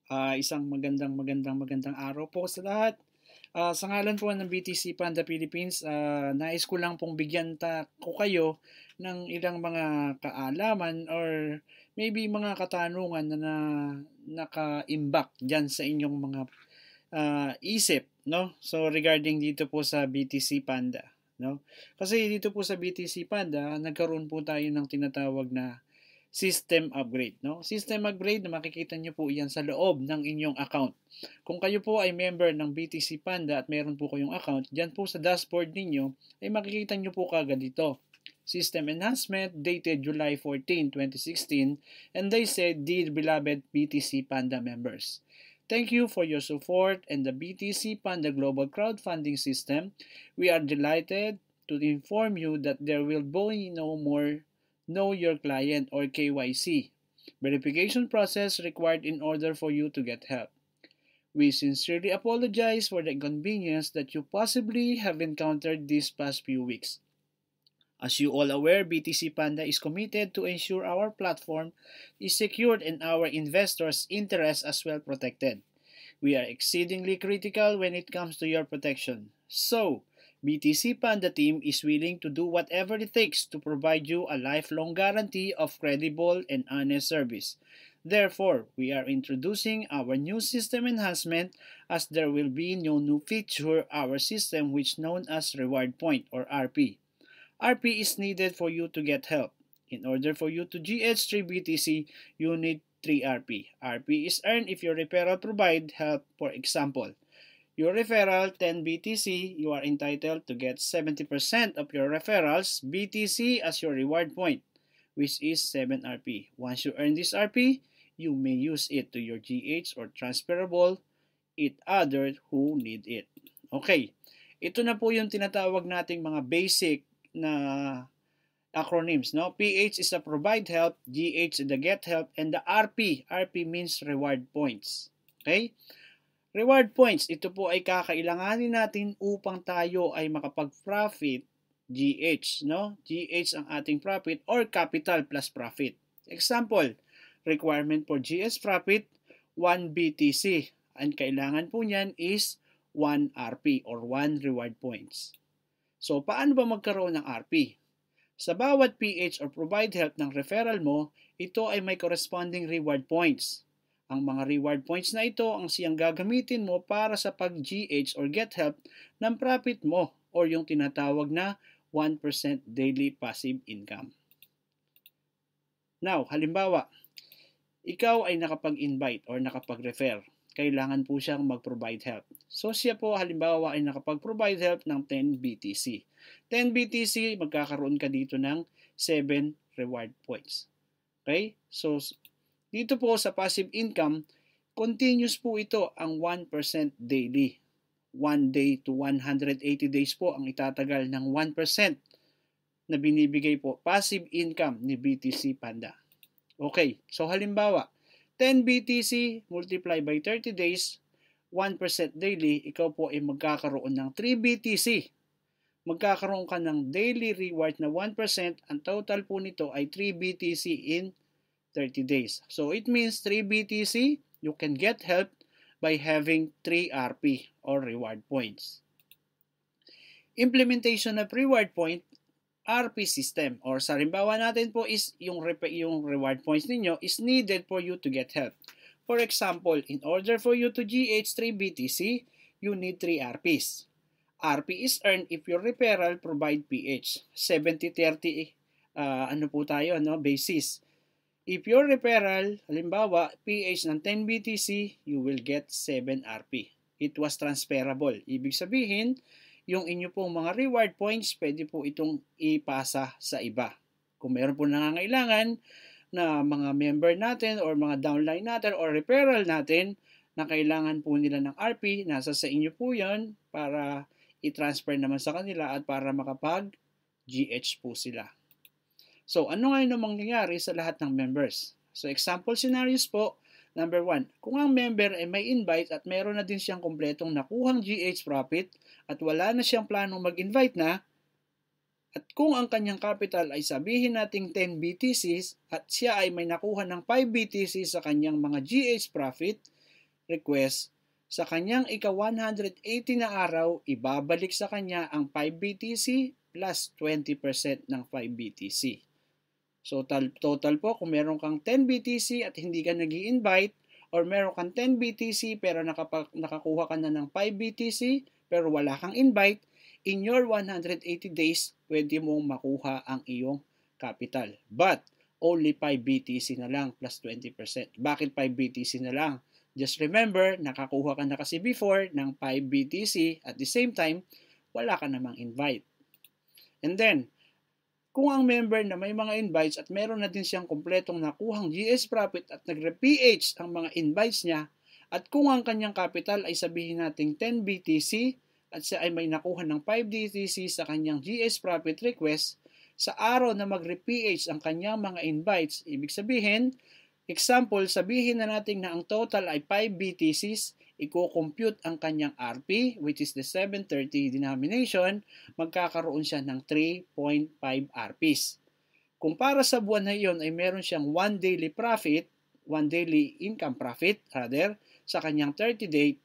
Isang magandang araw po sa lahat. Sa ngalan po ng BTC Panda Philippines, nais ko lang pong bigyan ko kayo ng ilang mga kaalaman or maybe mga katanungan na naka-imbak dyan sa inyong mga isip, no? So regarding dito po sa BTC Panda, no? Kasi dito po sa BTC Panda, nagkaroon po tayo ng tinatawag na system upgrade, no? System upgrade na makikita nyo po yan sa loob ng inyong account. Kung kayo po ay member ng BTC Panda at meron po kayong account, dyan po sa dashboard ninyo ay makikita nyo po kagad ito. System enhancement dated July 14, 2016, and they said, "Dear beloved BTC Panda members, thank you for your support and the BTC Panda Global Crowdfunding System. We are delighted to inform you that there will be no more Know Your Client or KYC verification process required in order for you to get help. We sincerely apologize for the inconvenience that you possibly have encountered these past few weeks. As you all aware, BTC Panda is committed to ensure our platform is secured and our investors' interests as well protected. We are exceedingly critical when it comes to your protection. So, BTC Panda team is willing to do whatever it takes to provide you a lifelong guarantee of credible and honest service. Therefore, we are introducing our new system enhancement as there will be no new feature our system which known as Reward Point or RP. RP is needed for you to get help. In order for you to GH3 BTC, you need 3 RP. RP is earned if your referral provide help. For example, your referral 10 BTC, you are entitled to get 70% of your referrals BTC as your reward point, which is 7 RP. Once you earn this RP, you may use it to your GH or transferable it others who need it. Okay, ito na po yung tinatawag nating mga basic na acronyms, no? PH is the provide help, GH is the get help, and the RP means reward points. Okay? Reward points, ito po ay kakailanganin natin upang tayo ay makapag-profit GH, no? GH ang ating profit or capital plus profit. Example, requirement for GH profit, 1 BTC. Ang kailangan po niyan is 1 RP or 1 reward points. So, paano ba magkaroon ng RP? Sa bawat PH or provide help ng referral mo, ito ay may corresponding reward points. Ang mga reward points na ito ang siyang gagamitin mo para sa pag-GH or get help ng profit mo or yung tinatawag na 1% daily passive income. Now, halimbawa, ikaw ay nakapag-invite or nakapag-refer. Kailangan po siyang mag-provide help. So siya po halimbawa ay nakapag-provide help ng 10 BTC. 10 BTC, magkakaroon ka dito ng 7 reward points. Okay? So, dito po sa passive income, continuous po ito ang 1% daily. 1 day to 180 days po ang itatagal ng 1% na binibigay po passive income ni BTC Panda. Okay, so halimbawa, 10 BTC multiply by 30 days, 1% daily, ikaw po ay magkakaroon ng 3 BTC. Magkakaroon ka ng daily reward na 1%, ang total po nito ay 3 BTC in 30 days. So it means 3 BTC, you can get help by having 3 RP or reward points. Implementation of reward point, RP system or sa halimbawa natin po is yung reward points ninyo is needed for you to get help. For example, in order for you to GH 3 BTC, you need 3 RPs. RP is earned if your referral provide PH. 70-30 basis. If your referral, halimbawa, PH ng 10 BTC, you will get 7 RP. It was transferable. Ibig sabihin, yung inyo pong mga reward points, pwede po itong ipasa sa iba. Kung meron po nangangailangan na mga member natin or mga downline natin or referral natin na kailangan po nila ng RP, nasa sa inyo po yan para i-transfer naman sa kanila at para makapag-GH po sila. So, ano nga yung mangyayari sa lahat ng members? So, example scenarios po, number 1, kung ang member ay may invite at meron na din siyang kompletong nakuhang GH profit at wala na siyang planong mag-invite na, at kung ang kanyang capital ay sabihin nating 10 BTCs at siya ay may nakuha ng 5 BTC sa kanyang mga GH profit, request, sa kanyang ika-180 na araw, ibabalik sa kanya ang 5 BTC plus 20% ng 5 BTC. So total po, kung meron kang 10 BTC at hindi ka nag-i-invite, or meron kang 10 BTC pero nakakuha ka na ng 5 BTC pero wala kang invite, in your 180 days, pwede mong makuha ang iyong capital. But, only 5 BTC na lang plus 20%. Bakit 5 BTC na lang? Just remember, nakakuha ka na kasi before ng 5 BTC, at the same time, wala ka namang invite. And then, kung ang member na may mga invites at meron na din siyang kumpletong nakuhang GS profit at nagre-PH ang mga invites niya, at kung ang kanyang capital ay sabihin nating 10 BTC at siya ay may nakuha ng 5 BTC sa kanyang GS profit request, sa araw na magre-PH ang kanyang mga invites, ibig sabihin, example, sabihin na natin na ang total ay 5 BTCs, i-compute ang kanyang RP, which is the 730 denomination, magkakaroon siya ng 3.5 RPs. Kung para sa buwan na iyon ay meron siyang 1 daily profit, 1 daily income profit, rather, sa kanyang 30 day,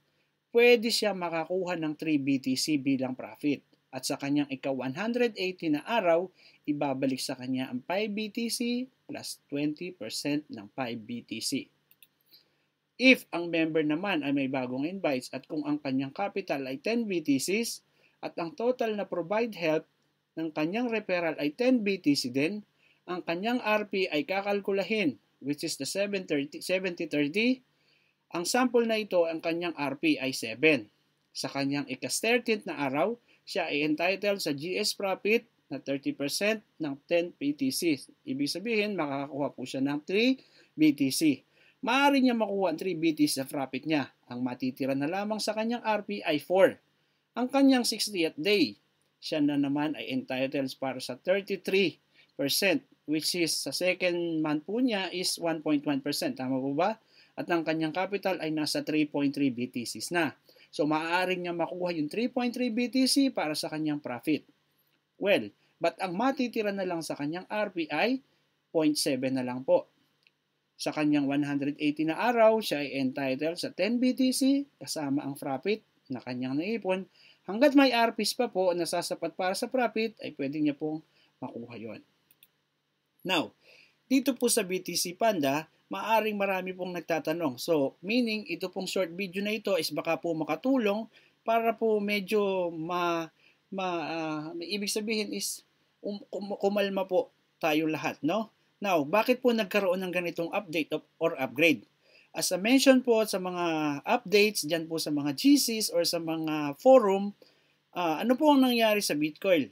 pwede siya makakuha ng 3 BTC bilang profit. At sa kanyang ika-180 na araw, ibabalik sa kanya ang 5 BTC plus 20% ng 5 BTC. If ang member naman ay may bagong invites at kung ang kanyang capital ay 10 BTCs at ang total na provide help ng kanyang referral ay 10 BTC din, ang kanyang RP ay kakalkulahin, which is the 70-30. Ang sample na ito, ang kanyang RP ay 7. Sa kanyang ika-13th na araw, siya ay entitled sa GS profit na 30% ng 10 BTC. Ibig sabihin, makakakuha po siya ng 3 BTC. Maaari niya makuha ang 3 BTC sa profit niya. Ang matitira na lamang sa kanyang RP ay 4. Ang kanyang 60th day, siya na naman ay entitled para sa 33%, which is sa second month po niya is 1.1%. Tama po ba? At ang kanyang capital ay nasa 3.3 BTCs na. So, maaaring niya makuha yung 3.3 BTC para sa kanyang profit. Well, but ang matitira na lang sa kanyang RP ay 0.7 na lang po. Sa kanyang 180 na araw, siya ay entitled sa 10 BTC kasama ang profit na kanyang naipon. Hanggat may RPs pa po na sasapat para sa profit, ay pwede niya pong makuha yon. Now, dito po sa BTC Panda, maaring marami pong nagtatanong. So, meaning, ito pong short video na ito is baka po makatulong para po medyo ibig sabihin is kumalma po tayo lahat, no? Now, bakit po nagkaroon ng ganitong update or upgrade? As I mentioned po sa mga updates dyan po sa mga GCs or sa mga forum, ano po ang nangyari sa Bitcoin?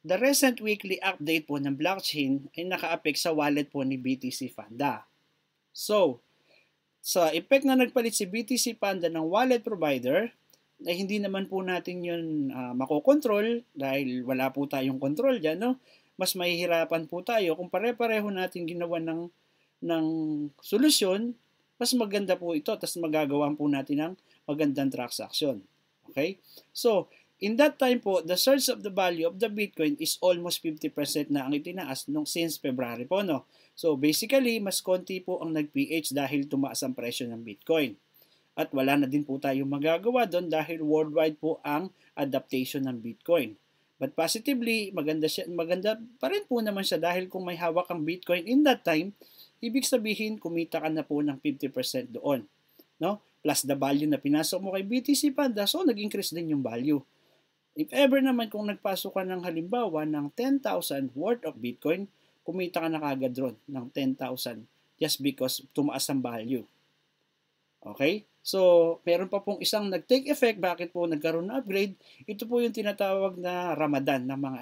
The recent weekly update po ng blockchain ay naka-affect sa wallet po ni BTC Panda. So, sa effect na nagpalit si BTC Panda ng wallet provider, ay hindi naman po natin yun makokontrol dahil wala po tayong control dyan, no? Mas mahihirapan po tayo kung pare-pareho natin ginawa ng solusyon, mas maganda po ito, tapos magagawa po natin ng magandang transaction. Okay? So, in that time po, the surge of the value of the Bitcoin is almost 50% na ang itinaas since February po, no? So, basically, mas konti po ang nag-PH dahil tumaas ang presyo ng Bitcoin. At wala na din po tayong magagawa doon dahil worldwide po ang adaptation ng Bitcoin. But positively, maganda pa rin po naman siya dahil kung may hawak ang Bitcoin in that time, ibig sabihin kumita ka na po ng 50% doon. No? Plus the value na pinasok mo kay BTC Panda, so nag-increase din yung value. If ever naman kung nagpasok ka ng halimbawa ng 10,000 worth of Bitcoin, kumita ka na kagad doon ng 10,000 just because tumaas ang value. Okay? So, meron pa pong isang nag-take effect. Bakit po nagkaroon ng upgrade? Ito po yung tinatawag na Ramadan ng mga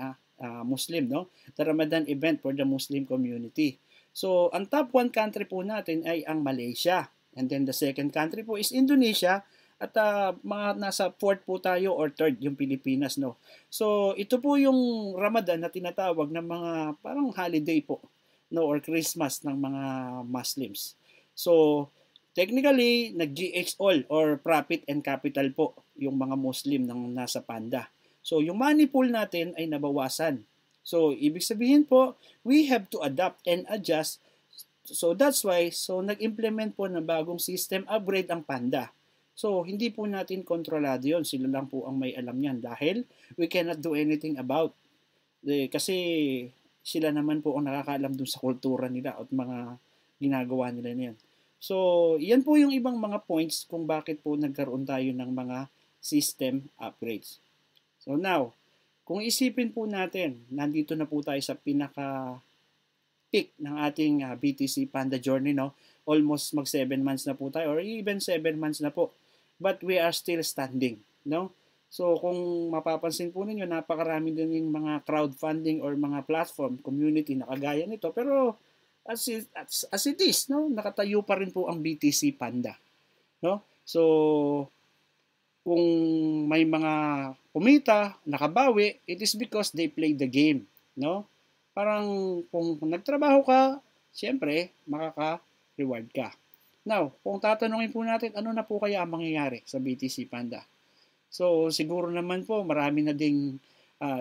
Muslim, no? The Ramadan event for the Muslim community. So, ang top 1 country po natin ay ang Malaysia. And then the second country po is Indonesia. At mga nasa 4th po tayo or 3rd yung Pilipinas, no? So, ito po yung Ramadan na tinatawag ng mga parang holiday po, no? Or Christmas ng mga Muslims. So, technically, nag-GH all or profit and capital po yung mga Muslim ng nasa Panda. So, yung money pool natin ay nabawasan. So, ibig sabihin po, we have to adapt and adjust So that's why, nag-implement po ng bagong system upgrade ang Panda. So hindi po natin kontrolado yon, sila lang po ang may alam niyan dahil we cannot do anything about. Kasi sila naman po ang nakakaalam dun sa kultura nila at mga ginagawa nila niyan. So, yan po yung ibang mga points kung bakit po nagkaroon tayo ng mga system upgrades. So now, kung isipin po natin, nandito na po tayo sa pinaka-peak ng ating BTC Panda journey, no? Almost mag 7 months na po tayo or even 7 months na po. But we are still standing, no? So kung mapapansin po ninyo, napakarami din yung mga crowdfunding or mga platform, community na kagaya nito. Pero as it is, no? Nakatayo pa rin po ang BTC Panda, no? So kung may mga kumita, nakabawi, it is because they played the game, no? Parang kung nagtrabaho ka, siyempre, makaka-reward ka. Now, kung tatanungin po natin, ano na po kaya ang mangyayari sa BTC Panda? So, siguro naman po, marami na ding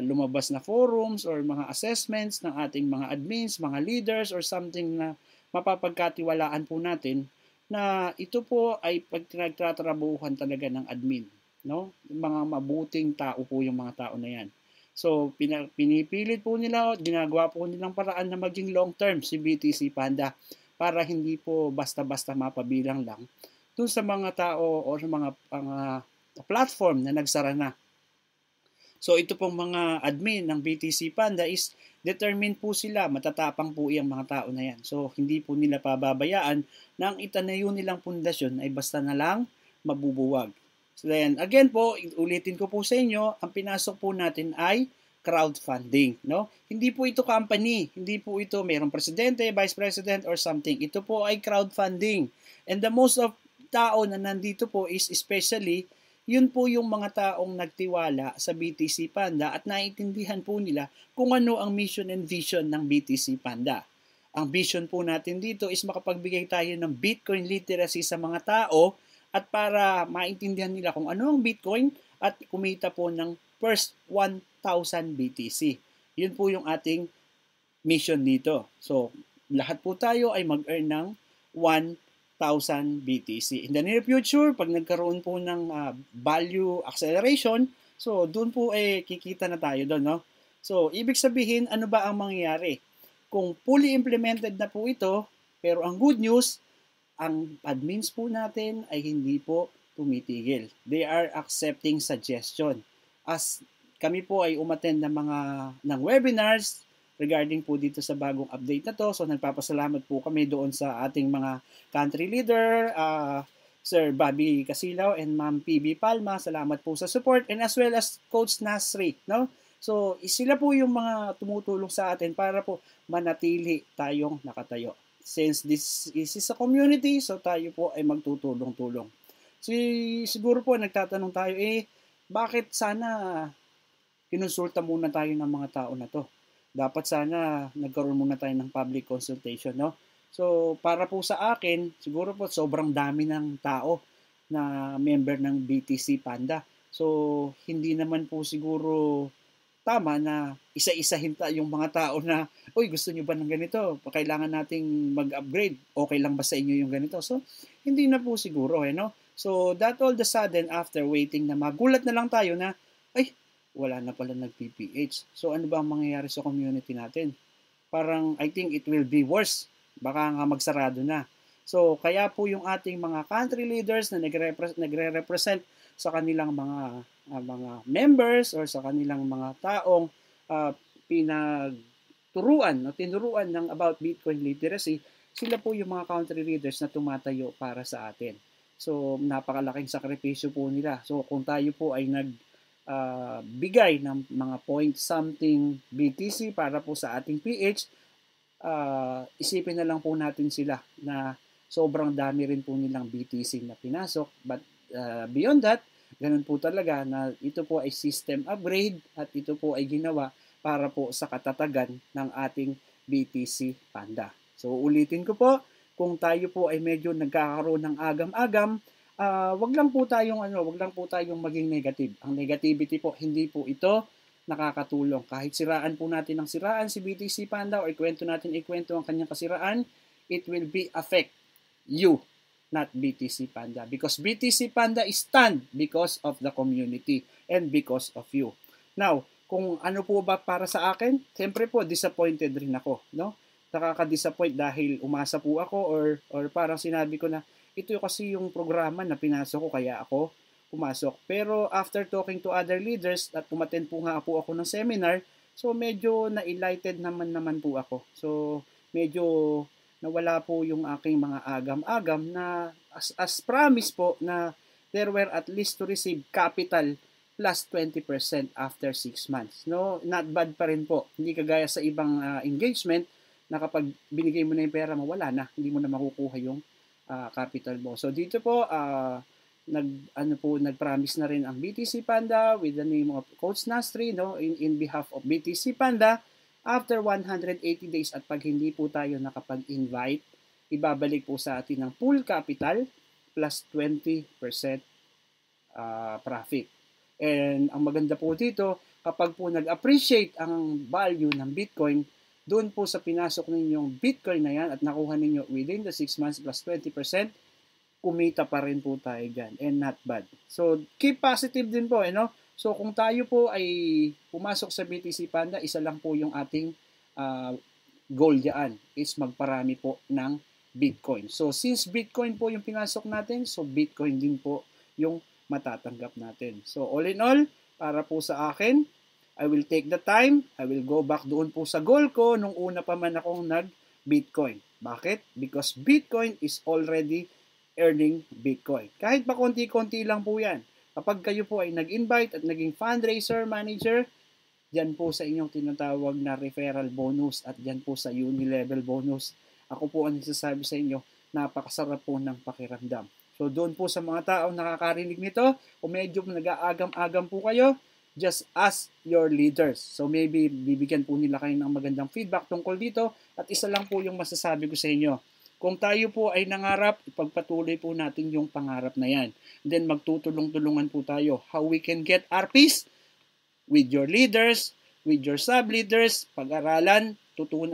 lumabas na forums or mga assessments ng ating mga admins, mga leaders, or something na mapapagkatiwalaan po natin na ito po ay pagtratrabuhan talaga ng admin, no? Mga mabuting tao po yung mga tao na yan. So, pinipilit po nila, ginagawa po nilang paraan na maging long term si BTC Panda para hindi po basta-basta mapabilang lang dun sa mga tao o sa mga platform na nagsara na. So, ito pong mga admin ng BTC Panda is determined po sila, matatapang po yung mga tao na yan. So, hindi po nila pababayaan na ang itanayo nilang pundasyon ay basta na lang mabubuwag. So, then, again po, ulitin ko po sa inyo, ang pinasok po natin ay crowdfunding, no? Hindi po ito company, hindi po ito mayroong presidente, vice president, or something. Ito po ay crowdfunding. And the most of tao na nandito po is especially yun po yung mga taong nagtiwala sa BTC Panda at naiintindihan po nila kung ano ang mission and vision ng BTC Panda. Ang vision po natin dito is makapagbigay tayo ng Bitcoin literacy sa mga tao at para maintindihan nila kung ano ang Bitcoin at kumita po ng first 1,000 BTC. Yun po yung ating mission dito. So, lahat po tayo ay mag-earn ng 1,000 BTC. In the near future, pag nagkaroon po ng value acceleration, so doon po kikita na tayo doon, no? So, ibig sabihin, ano ba ang mangyayari? Kung fully implemented na po ito, pero ang good news, ang admins po natin ay hindi po tumitigil. They are accepting suggestion. As kami po ay umattend ng webinars regarding po dito sa bagong update na to. So nagpapasalamat po kami doon sa ating mga country leader, Sir Bobby Casilaw and Ma'am PB Palma. Salamat po sa support and as well as Coach Nasri, no? So sila po yung mga tumutulong sa atin para po manatili tayong nakatayo. Since this is a community, so tayo po ay magtutulong-tulong. So, siguro po nagtatanong tayo, bakit sana kinonsulta muna tayo ng mga tao na to? Dapat sana nagkaroon muna tayo ng public consultation, no? So, para po sa akin, siguro po sobrang dami ng tao na member ng BTC Panda. So, hindi naman po siguro tama na isa-isahin yung mga tao na, uy, gusto nyo ba ng ganito? Kailangan nating mag-upgrade. Okay lang ba sa inyo yung ganito? So, hindi na po siguro, no? So, that all the sudden, after waiting na magulat na lang tayo na, ay, wala na pala nag-PPH. So, ano ba ang mangyayari sa community natin? Parang, I think it will be worse. Baka nga magsarado na. So, kaya po yung ating mga country leaders na nagre-represent sa kanilang mga members or sa kanilang mga taong tinuruan ng about Bitcoin literacy, sila po yung mga country leaders na tumatayo para sa atin. So, napakalaking sakripisyo po nila. So, kung tayo po ay bigay ng mga point something BTC para po sa ating PH, isipin na lang po natin sila na sobrang dami rin po nilang BTC na pinasok. But beyond that, ganun po talaga na ito po ay system upgrade at ito po ay ginawa para po sa katatagan ng ating BTC Panda. So ulitin ko po, kung tayo po ay medyo nagkakaroon ng agam-agam, wag lang po tayong maging negative. Ang negativity po, hindi po ito nakakatulong. Kahit siraan po natin ng siraan si BTC Panda o ikwento natin ang kanyang kasiraan, it will be affect you, not BTC Panda. Because BTC Panda is stand because of the community and because of you. Now, kung ano po ba para sa akin, siyempre po, disappointed rin ako, no? Nakaka-disappoint dahil umasa po ako or parang sinabi ko na, ito kasi yung programa na pinasok ko kaya ako pumasok. Pero after talking to other leaders at umattend po nga po ako ng seminar, so medyo na-enlightened naman po ako. So medyo nawala po yung aking mga agam-agam na as promise po na there were at least to receive capital plus 20% after 6 months. No, not bad pa rin po. Hindi kagaya sa ibang engagement na kapag binigay mo na yung pera mo, wala na. Hindi mo na makukuha yung capital mo. So dito po nag-promise na rin ang BTC Panda with the name of Coach Nastri, no, in behalf of BTC Panda after 180 days at pag hindi po tayo nakapag-invite, ibabalik po sa atin ng full capital plus 20% profit. And ang maganda po dito, kapag po nag-appreciate ang value ng Bitcoin, doon po sa pinasok ninyong Bitcoin na yan at nakuha ninyo within the 6 months plus 20%, kumita pa rin po tayo dyan and not bad. So, keep positive din po, no? So, kung tayo po ay pumasok sa BTC Panda, isa lang po yung ating goal dyan is magparami po ng Bitcoin. So, since Bitcoin po yung pinasok natin, so Bitcoin din po yung matatanggap natin. So, all in all, para po sa akin, I will take the time, I will go back doon po sa goal ko nung una pa man akong nag-Bitcoin. Bakit? Because Bitcoin is already earning Bitcoin. Kahit pa konti-konti lang po yan. Kapag kayo po ay nag-invite at naging fundraiser manager, dyan po sa inyong tinatawag na referral bonus at dyan po sa uni-level bonus. Ako po ang nagsasabi sa inyo, napakasarap po ng pakiramdam. So doon po sa mga taong nakakarinig nito, kung medyo nag-aagam-agam po kayo, just ask your leaders. So maybe bibigyan po nila kayo ng magandang feedback tungkol dito at isa lang po yung masasabi ko sa inyo. Kung tayo po ay nangarap, ipagpatuloy po natin yung pangarap na yan. Then magtutulong-tulungan po tayo how we can get our peace with your leaders, with your sub-leaders, pag-aralan,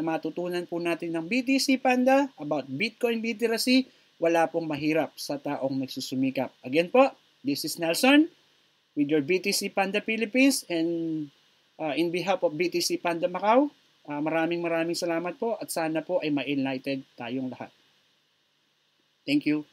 matutunan po natin ng BTC Panda about Bitcoin literacy. Wala pong mahirap sa taong nagsusumikap. Again po, this is Nelson with your BTC Panda Philippines and in behalf of BTC Panda Macau, maraming salamat po at sana po ay ma-enlightened tayong lahat. Thank you.